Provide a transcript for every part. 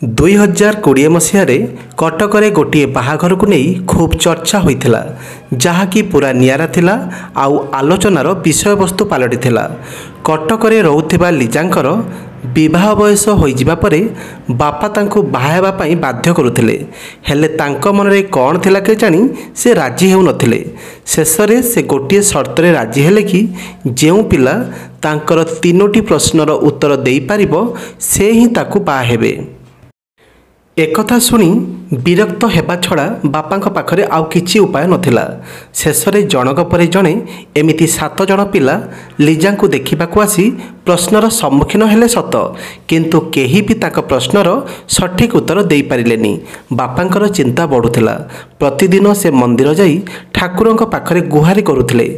2020 ମସିହାରେ କଟକରେ ଗୋଟିଏ ବାହାଘରକୁ ନେଇ ଖୁବ୍ ଚର୍ଚ୍ଚା ହୋଇଥିଲା, ଯାହାକି ପୁରା ନିଆରା ଥିଲା ଆଉ ଆଲୋଚନାର ବିଷୟବସ୍ତୁ ପାଲଟିଥିଲା। କଟକରେ ରହୁଥିବା ଲିଜାଙ୍କର ବିବାହ ବୟସ ହୋଇଯିବା ପରେ ବାପା ତାଙ୍କୁ ବାହା ହେବା ପାଇଁ ବାଧ୍ୟ କରୁଥିଲେ, ହେଲେ ତାଙ୍କ ମନରେ କ'ଣ ଥିଲା କେଜାଣି ସେ ରାଜି ହେଉନଥିଲେ। ଶେଷରେ ସେ ଗୋଟିଏ ସର୍ତ୍ତରେ ରାଜି ହେଲେ କି ଯେଉଁ ପିଲା ତାଙ୍କର 3ଟି ପ୍ରଶ୍ନର ଉତ୍ତର ଦେଇପାରିବ ସେ ହିଁ ତାକୁ ବାହା ହେବେ। एकथा शुणी विरक्त हेबा छड़ा बापांक पाखरे आउ किछि उपाय नथिला। शेषरे जनक परे जणे एमिति 7 जण पिला लिजांकु देखिबाकु आसी प्रश्नर सम्मुखीन हेले सत, किंतु केही भी ताक प्रश्नर सठिक उत्तर देई पारिलेनी। बापांकर चिंता बढ़ुथिला। प्रतिदिन से मंदिर जाई ठाकुरंक पाखरे गुहारी करुथिले।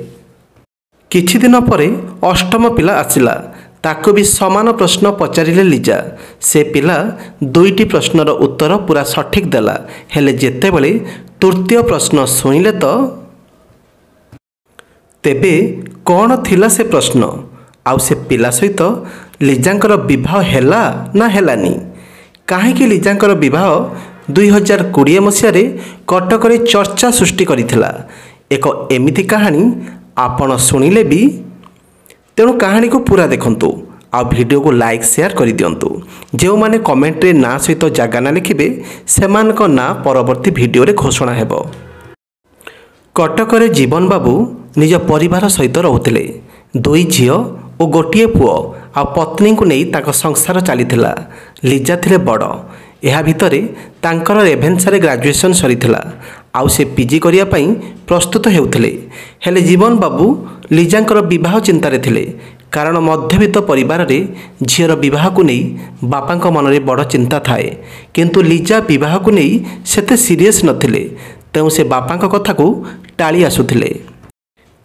किछि दिन परे अष्टम पिला आसिला। ताकु भी समान प्रश्न पचारिले लिजा। से पिला 2टी प्रश्नर उत्तर पूरा सठिक देला, हेले जेतेबेले तृतीय प्रश्न सुनिले तो तेबे कौन थिला से प्रश्न आउ से पिला सहित लिजांकर विवाह हेला ना हेलानी। काहेकि लिजांकर विवाह 2020 मसीहारे कटकरे चर्चा सृष्टि करिथिला। एक एमिति कहानी आपण सुनिले भी, तेणु कहानी को पूरा देखंतु आ वीडियो को लाइक शेयर कर दियंतु। जो माने कमेंट रे ना सहित जागा ना लिखिबे सेमानक ना परवर्ती वीडियो रे घोषणा हेबो। कटकरे जीवन बाबू निज परिवार सहित रहउथिले। 2 झियो और गोटिए पुओ आ पत्नी को नहीं ताक संसार चलीथिला। लिजा थिले बड़। यह भितरे तांकर रेभेन्सा रे ग्रेजुएशन सरीथिला आउ से पीजी करिया पई प्रस्तुत हेउथिले। हेले जीवन बाबू लिजांकर विवाह चिंतारे थिले, कारण मध्यवित्त परिवार रे झीर विवाह को नहीं बापांक मन रे बड़ चिंता थाए, किंतु लिजा विवाह को नहीं सेते सीरियस नथिले। तेणु से बापांक कथा को टाली आसुथिले।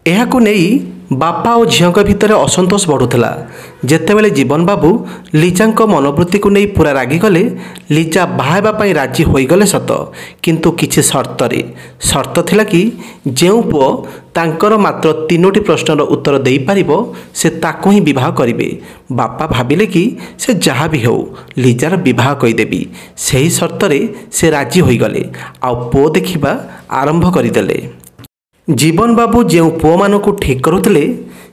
एहा को नहीं बापा और झीक भितर असंतोष बढ़ुला। जेतेबेले जीवन बाबू लिजांक मनोवृत्ति को नहीं पूरा रागी गले। लिजा बाहाबा पई राजी होईगले सत, किंतु किछि शर्त थिला कि जेउ पुओ तांकर मात्र 3टी प्रश्नर उत्तर देई पारिबो से ताको ही विवाह करिवे। बापा भाबिले कि से जहाँ भी हो लिजार विवाह कईदेवी। सही शर्तरे से राजी होईगले आउ पुओ देखिबा आरंभ करिदेले। जीवन बाबू जो पुओ मानकु ठीक करुथिले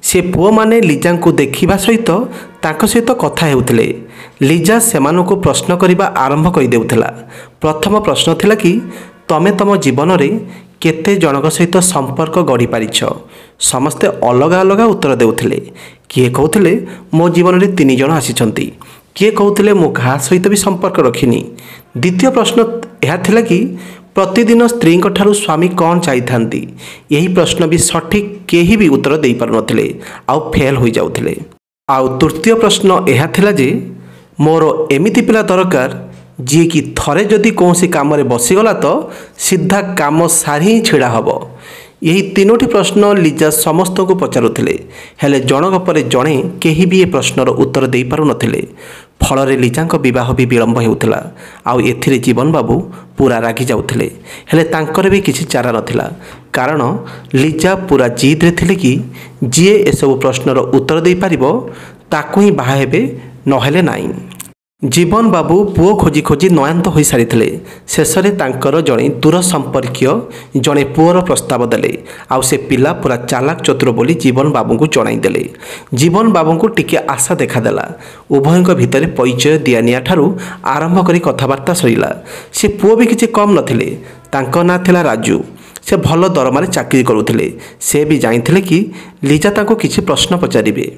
से पुओ माने लिजा को देखिबा सहित तांको सहित कथा हेउथिले। लिजा सेमानकु प्रश्न करिबा आरंभ करि देउथिला। प्रथम प्रश्न थिला कि तमे तम जीवन रे केते जनक सहित संपर्क गढ़ी पारिछ। समस्ते अलग अलग उत्तर देउथिले। किए कहउथिले मो जीवन रे 3 जण आसीछंती, किए कहउथिले मो घा सहित भी संपर्क रखिनी। द्वितीय प्रश्न यह थिला कि प्रतिदिन स्त्री ठारू स्वामी कौन चाहिए। यही प्रश्न भी सठिक केही भी उत्तर दे पार नथिले आउ फेल हो जाउथिले। आउ तृतीय प्रश्न यह थिला जे मोर एमिति पिला दरकार जी कि थरे जदि कौन सी काम रे बसीगला तो सीधा काम सारी ही छिड़ा हब। यही 3टी प्रश्न लिजा समस्त को पचारुथिले, हेले जनक परे जणे केही भी ए प्रश्नर उत्तर दे पारु नथिले। फल लिजांक विवाह भी विलंब हेउथिला आउ एथिरे जीवन बाबू पूरा रागी जाउथिले। हेले तांकर भी किछि चारा नथिला, कारण लिजा पूरा जिद रे थिले कि जिए एसबु प्रश्नर उत्तर दे पारिबो ताकू ही बाहा हेबे, नहेले नाई। जीवन बाबू पुओ खोजी खोजी नयांत हो सारी। शेषे तांकर जड़े दूर संपर्कीय जड़े पुओर प्रस्ताव देले आउ से पिला पूरा चालाक चतुर बोली जीवन बाबू को जणाईदेले। जीवन बाबू को टिके आशा देखादेला। उभयों भितर परिचय दियानिया ठारू आरंभ करी कथबार्ता सरीला। से पुओ भी किछि कम नथिले। तांको ना थिला राजू। से भल दरमारे चाकरी करुथिले। से भी जानिथिले कि लिजा तांको किछि प्रश्न पचारिबे।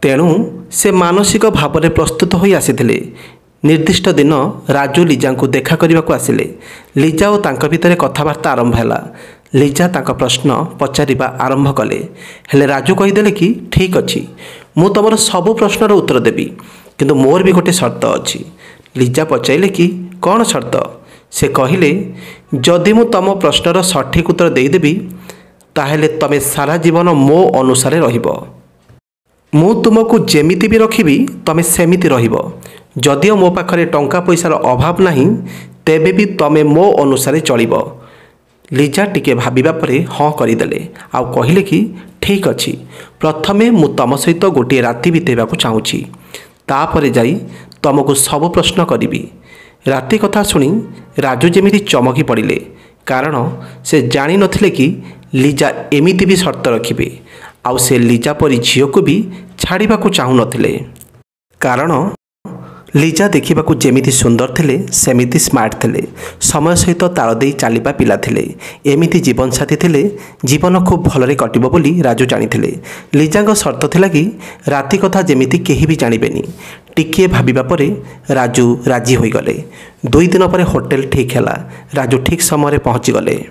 तेणु से मानसिक भाव में प्रस्तुत हो आसीथिले। निर्दिष्ट दिन राजू लिजा को देखा करने को आसिले। लिजा और तांका भितर कथबार्ता आरंभ है। लिजा तांका प्रश्न पचारिबा आरंभ कले, हेले राजू कहीदेले कि ठीक अच्छी मु तुम सबु प्रश्नर उत्तर देवी, किंतु मोर भी गोटे शर्त अच्छी। लिजा पचाइले कि कौन शर्त। से कहिले जदि मु तुम प्रश्नर सठिक उत्तर देदेवी ताहेले तमे सारा जीवन मो अनुसारे रहिबो। मु तुमको जेमिति भी रखिबी तमे सेमिति रहिबो। जदिओ मो पाखरे टंका पैसार अभाव नाही तेबे भी तमे मो अनुसारे चलिबो। लिजा टिके भाबिबा परे हाँ करिदेले आउ कहिले कि ठीक अछि प्रथमे मु तम सहित गोटे राति बितेबाकू चाहूछि, तापरे जाई तुमको सब प्रश्न करी। राति कथा शुणी राजू जेमिति चमकी पड़े, कारण से जानी नथिले कि लिजा एमिति भी शर्त रखिबे। आउ से लिजा परी झील को भी छाड़ा चाहू नथिले, कारण लिजा देखा जेमिति सुंदर थिले सेमिति स्मार्ट थिले, समय सहित ताल दे चलवा पिला थिले, एमिति जीवन साथी थिले जीवन खूब भलरे कटिबो बोली राजू जानिथिले। लिजा शर्त थिला कि राति कथा जेमिति केही भी जानिबेनी। टिके भाबिबा परे राजू राजी होई गले। 2 दिन पर होटेल ठीक हैला। राजू ठीक समय पहुँची गले।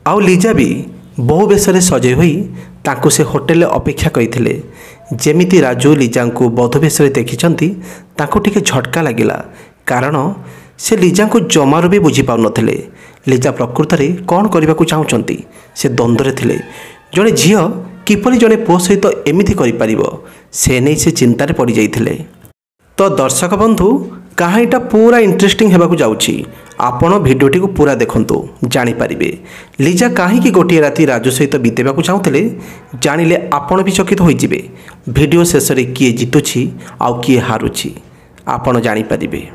आउ लिजा भी बहु बेशरे सजई होई तांको से होटेल अपेक्षा करथिले। जेमिति राजू लिजा को बौद्ध बेशरे देखिचंती तांको टिके झटका लागिला, कारण से लिजा को जमारू भी बुझी पाउ नथिले। लिजा प्रकृत में कौन करने को चाहूँगी से द्वंद्व थिले। जड़े झील किपरि जड़े पुओ सहित एमिति करिपारिबो से नहीं से चिंतार पड़ जाइथिले। तो दर्शक बंधु कहानीटा पूरा इंटरेस्टिंग होगा जाउछि। आपण भिडियोटी को पूरा देखंतु जानिपारिबे लिजा कहीं गोटे राति राजू सहित बीतेबा चाहूले। जानिले आपण भी चकित होइजिबे। भिडियो शेष में किए जितुछि आउ किए हारुछि आपण जानिपारिबे।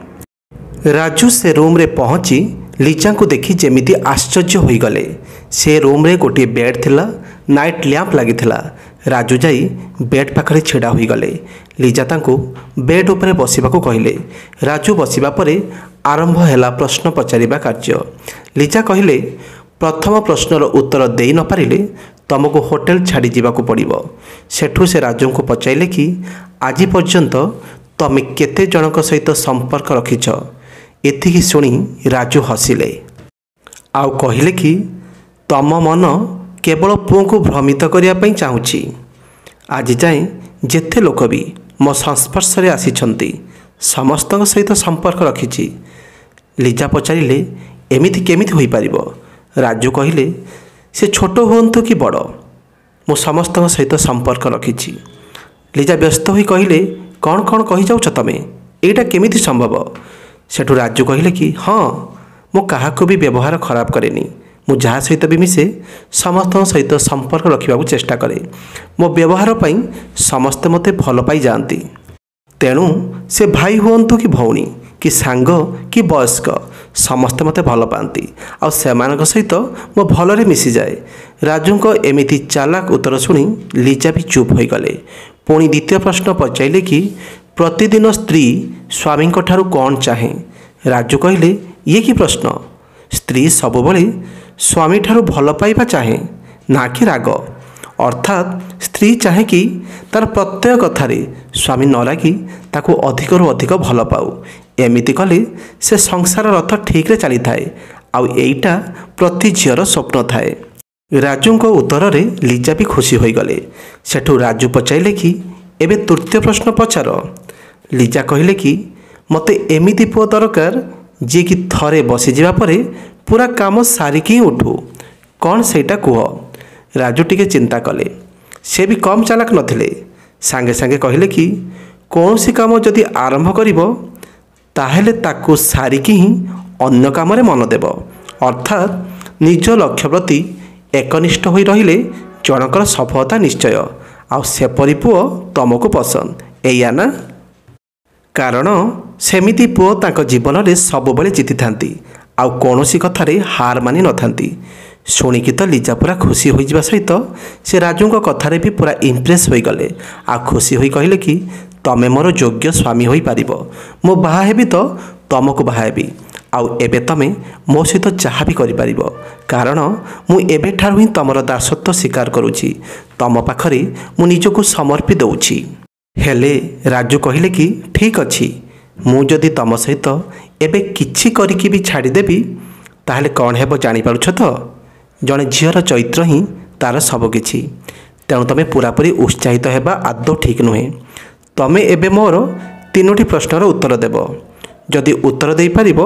राजू से रूम रे पहुँची लिजा को देखी जेमिति आश्चर्य होई गले। से रूम रे गोटे बेड थिला, नाइट लैंप लागिथिला। राजू जाई बेड पाखरे छिड़ा होई गले। लिजा तांको बेड उपरे बसिबाको कहिले। राजू बसिबा परे आरंभ हैला प्रश्न पचारिबा कार्य। लिजा कहिले, प्रथम प्रश्नर उत्तर देई न पारिले तुमको होटेल छाड़ी जीवाको पड़िबो। सेठू से राजू को पचाइले कि आज पर्यंत तमे केते जनक सहित संपर्क रखिछ। एथिकी सुनी राजू हसिले आउ कहिले कि तम मन केवल पुओ को भ्रमित करने चाहूँगी। आज जाए जेते लोक भी मो संस्पर्श रे आसिछंती समस्त सहित संपर्क रखिछि। लिजा पचारिले एमिति केमिति होई पारिबो। राजू कहिले, से छोट हुंतु कि बड़ मो समस्त सहित संपर्क रखिछि। लिजा व्यस्त होई कहिले, कौन कौन कहि जाउछ तमे, एटा केमिति संभव। सेठू राजू कहिले कि हाँ, मो काहाको भी व्यवहार खराब करेनी। मु जहाँ सहित भी मिसे समस्त सहित संपर्क रखा चेष्टा करे। मो व्यवहार पाई समस्ते मते भल पाई जाती। तेणु से भाई हुंतु कि भौणी कि सांग कि वयस्क समस्ते मते भल पाती आ सेमानक सहित मो भलरे मिसी जाए। राजू को एमिति चालाक उत्तर शुणी लिजा भी चुप हो गले। पुणी द्वितीय प्रश्न पचाइले कि प्रतिदिन स्त्री स्वामी ठारू कौन चाहे। राजू कहिले, ये कि प्रश्न। स्त्री सबुबले स्वामी ठारू भल पाइबा चाहे, ना कि राग। अर्थात स्त्री चाहे कि तार प्रत्येक कथारे स्वामी न लगी ताको अधिकरू अधिक भल पाऊ। एमिति कले से संसार रथ ठीक रे चली थाए। आउ एइटा प्रति झीर स्वप्न थाए। राजू को उत्तर रे लिजा भी खुशी होई गले। सेठू राजू पचाइले कि एबे तृतीय प्रश्न पचार। लिजा कहिले कि मते एमिति पुओ दरकार जी कि थरे बसी जिबा परे पूरा काम सारिकी उठू। कौन सेटा कुह। राजू टिके चिंता कले। से भी कम चालाक नथिले। सांगे सांगे कहिले कि कौन सी काम जदि आरंभ करिबो ताहेले ताकू सारिकी ही अन्य काम रे मन देव। अर्थात निज लक्ष्य प्रति एकनिष्ठ होई रहिले जनकर सफलता निश्चय। आउ सेपरी पुओ तुमको पसंद एया ना। कारण सेमिति पुओ तांको जीवन में सबुबले जीति थांती आउ कौनसी कथारे हार मानि न थांती। शुणिकी तो लिजा पूरा खुशी हो जावा सहित से राजू कथारे भी पूरा इम्प्रेस हो गले। आ खुशी होई कहिले कि तमे मोर योग्य स्वामी होई पारिबो। मो बाहा हेबी तो तुमको बाहा हेबी। आउ एबे तमे मो सहित जहाँ भी करि पारिबो, कारण मु एबे ठारु ही तमर दासत्व स्वीकार करूछि। तम पाखरे मु निजको समर्पी दउछि। हेले राजू कहिले कि ठीक अछि, मु जदि तम सहित एबे किछि करिकि भी छाड़ीदेवी ताहले कौन हेबो जानी पारुछ तो। जड़े झीर चरित्र ही तार सबकिछि। तेणु तुम पूरापूरी उत्साहित हेबा आदौ ठीक नुहे। तमे एबे मोर 3टी प्रश्नर उत्तर देव। जदि उत्तर दे पारिबो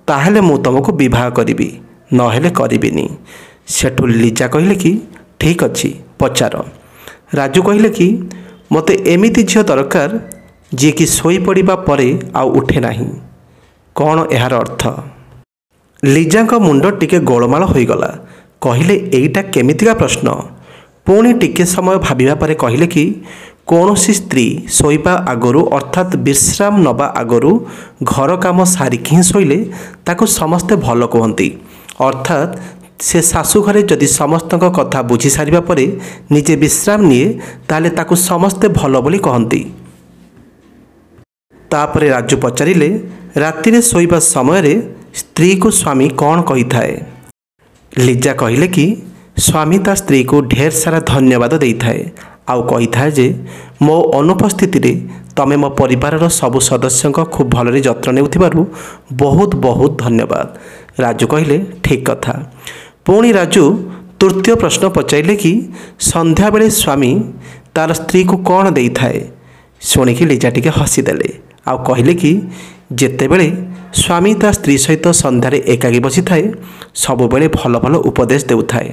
ताहले मु तुमको विवाह करिबी, नहेले करिबिनी। सेठू लिजा कहिले कि ठीक अछि, पचार। राजू कहिले कि मते एमिति झील दरकार जी कि सोई पड़िबा परे आउ उठे नाही। कौन यार अर्थ। लिजा मुंड टिके गोलमाल हो गला। कहिले एइटा केमितिका प्रश्न। पुणी टिके समय भाबिबा परे कहिले कि କୌଣସି ସ୍ତ୍ରୀ ଶୋଇବା ଆଗରୁ ଅର୍ଥାତ୍ ବିଶ୍ରାମ ନେବା ଆଗରୁ ଘର କାମ ସାରିକି ହିଁ ଶୋଇଲେ ତାକୁ ସମସ୍ତେ ଭଲ କୁହନ୍ତି। ଅର୍ଥାତ୍ ସେ ଶାଶୁ ଘରେ ଯଦି ସମସ୍ତଙ୍କ କଥା ବୁଝି ସାରିବା ପରେ ନିଜେ ବିଶ୍ରାମ ନିଏ ତାହେଲେ ତାକୁ ସମସ୍ତେ ଭଲ ବୋଲି କହନ୍ତି। ତାପରେ ରାଜୁ ପଚାରିଲେ, ରାତିରେ ଶୋଇବା ସମୟରେ ସ୍ତ୍ରୀକୁ ସ୍ୱାମୀ କ'ଣ କହିଥାଏ? ଲିଜା କହିଲେ କି ସ୍ୱାମୀ ତା ସ୍ତ୍ରୀକୁ ଢେର ସାରା ଧନ୍ୟବାଦ ଦେଇଥାଏ ଆଉ କହିଥାଏ ଯେ ମୋ ଅନୁପସ୍ଥିତିରେ ତମେ ମୋ ପରିବାରର ସବୁ ସଦସ୍ୟଙ୍କ ଖୁବ୍ ଭଲରେ ଯତ୍ନ ନେଉଥିବାରୁ ବହୁତ ବହୁତ ଧନ୍ୟବାଦ। ରାଜୁ କହିଲେ, ଠିକ୍ କଥା। ପୁଣି ରାଜୁ ତୃତୀୟ ପ୍ରଶ୍ନ ପଚାରିଲେ କି ସନ୍ଧ୍ୟାବେଳେ ସ୍ୱାମୀ ତାର ସ୍ତ୍ରୀକୁ କ'ଣ ଦେଇଥାଏ? ଶୁଣିକି ଲିଜା ଟିକେ ହସିଦେଲେ ଆଉ କହିଲେ କି ଯେତେବେଳେ ସ୍ୱାମୀ ତା ସ୍ତ୍ରୀ ସହିତ ସନ୍ଧ୍ୟାରେ ଏକାକୀ ବସିଥାଏ ସବୁବେଳେ ଭଲ ଭଲ ଉପଦେଶ ଦେଉଥାଏ।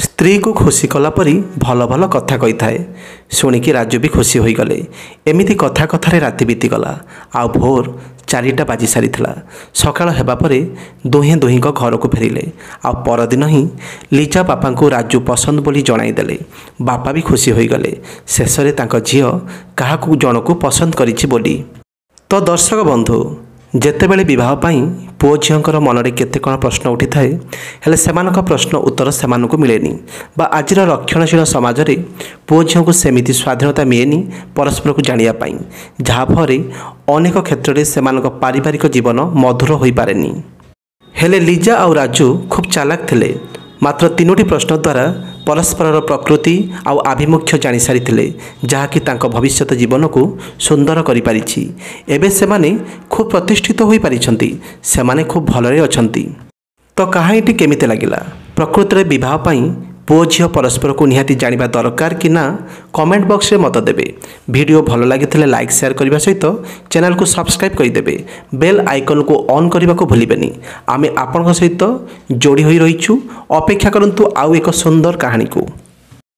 ସ୍ତ୍ରୀକୁ ଖୁସି କଲା ପରି ଭଲ ଭଲ କଥା କହିଥାଏ। ଶୁଣିକି ରାଜୁ ବି ଖୁସି ହୋଇଗଲେ। ଏମିତି କଥା କଥାରେ ରାତି ବିତିଗଲା ଆଉ ଭୋର 4ଟା ବାଜି ସାରିଥିଲା। ସକାଳ ହେବା ପରେ ଦୁହେଁ ଦୁହିଁଙ୍କ ଘରକୁ ଫେରିଲେ ଆଉ ପରଦିନ ହିଁ ଲିଜା ବାପାଙ୍କୁ ରାଜୁ ପସନ୍ଦ ବୋଲି ଜଣାଇଦେଲେ। ବାପା ବି ଖୁସି ହୋଇଗଲେ ଶେଷରେ ତାଙ୍କ ଝିଅ କାହାକୁ ଜଣକୁ ପସନ୍ଦ କରିଛି ବୋଲି। ତ ଦର୍ଶକ ବନ୍ଧୁ, ଯେତେବେଳେ ବିବାହ ପାଇଁ ପୁଅ ଝିଅଙ୍କର ମନରେ କେତେ କ'ଣ ପ୍ରଶ୍ନ ଉଠିଥାଏ, ହେଲେ ସେମାନଙ୍କ ପ୍ରଶ୍ନ ଉତ୍ତର ସେମାନଙ୍କୁ ମିଳେନି ବା ଆଜିର ରକ୍ଷଣଶୀଳ ସମାଜରେ ପୁଅ ଝିଅଙ୍କୁ ସେମିତି ସ୍ୱାଧୀନତା ମିଳେନି ପରସ୍ପରକୁ ଜାଣିବା ପାଇଁ, ଯାହାଫଳରେ ଅନେକ କ୍ଷେତ୍ରରେ ସେମାନଙ୍କ ପାରିବାରିକ ଜୀବନ ମଧୁର ହୋଇପାରେନି। ହେଲେ ଲିଜା ଆଉ ରାଜୁ ଖୁବ୍ ଚାଲାକ ଥିଲେ। ମାତ୍ର 3ଟି ପ୍ରଶ୍ନ ଦ୍ୱାରା ପରସ୍ପରର ପ୍ରକୃତି ଆଉ ଆଭିମୁଖ୍ୟ ଜାଣିସାରିଥିଲେ, ଯାହାକି ତାଙ୍କ ଭବିଷ୍ୟତ ଜୀବନକୁ ସୁନ୍ଦର କରିପାରିଛି। ଏବେ ସେମାନେ ଖୁବ୍ ପ୍ରତିଷ୍ଠିତ ହୋଇପାରିଛନ୍ତି, ସେମାନେ ଖୁବ୍ ଭଲରେ ଅଛନ୍ତି। ତ କାହାଣୀଟି କେମିତି ଲାଗିଲା? ପ୍ରକୃତରେ ବିବାହ ପାଇଁ ପୁଅ ଝିଅ ପରସ୍ପରକୁ ନିହାତି ଜାଣିବା ଦରକାର କି ନା କମେଣ୍ଟ ବକ୍ସରେ ମତ ଦେବେ। ଭିଡ଼ିଓ ଭଲ ଲାଗିଥିଲେ ଲାଇକ୍ ସେୟାର କରିବା ସହିତ ଚ୍ୟାନେଲକୁ ସବସ୍କ୍ରାଇବ୍ କରିଦେବେ। ବେଲ୍ ଆଇକନ୍କୁ ଅନ୍ କରିବାକୁ ଭୁଲିବେନି। ଆମେ ଆପଣଙ୍କ ସହିତ ଯୋଡ଼ି ହୋଇ ରହିଛୁ। ଅପେକ୍ଷା କରନ୍ତୁ ଆଉ ଏକ ସୁନ୍ଦର କାହାଣୀକୁ।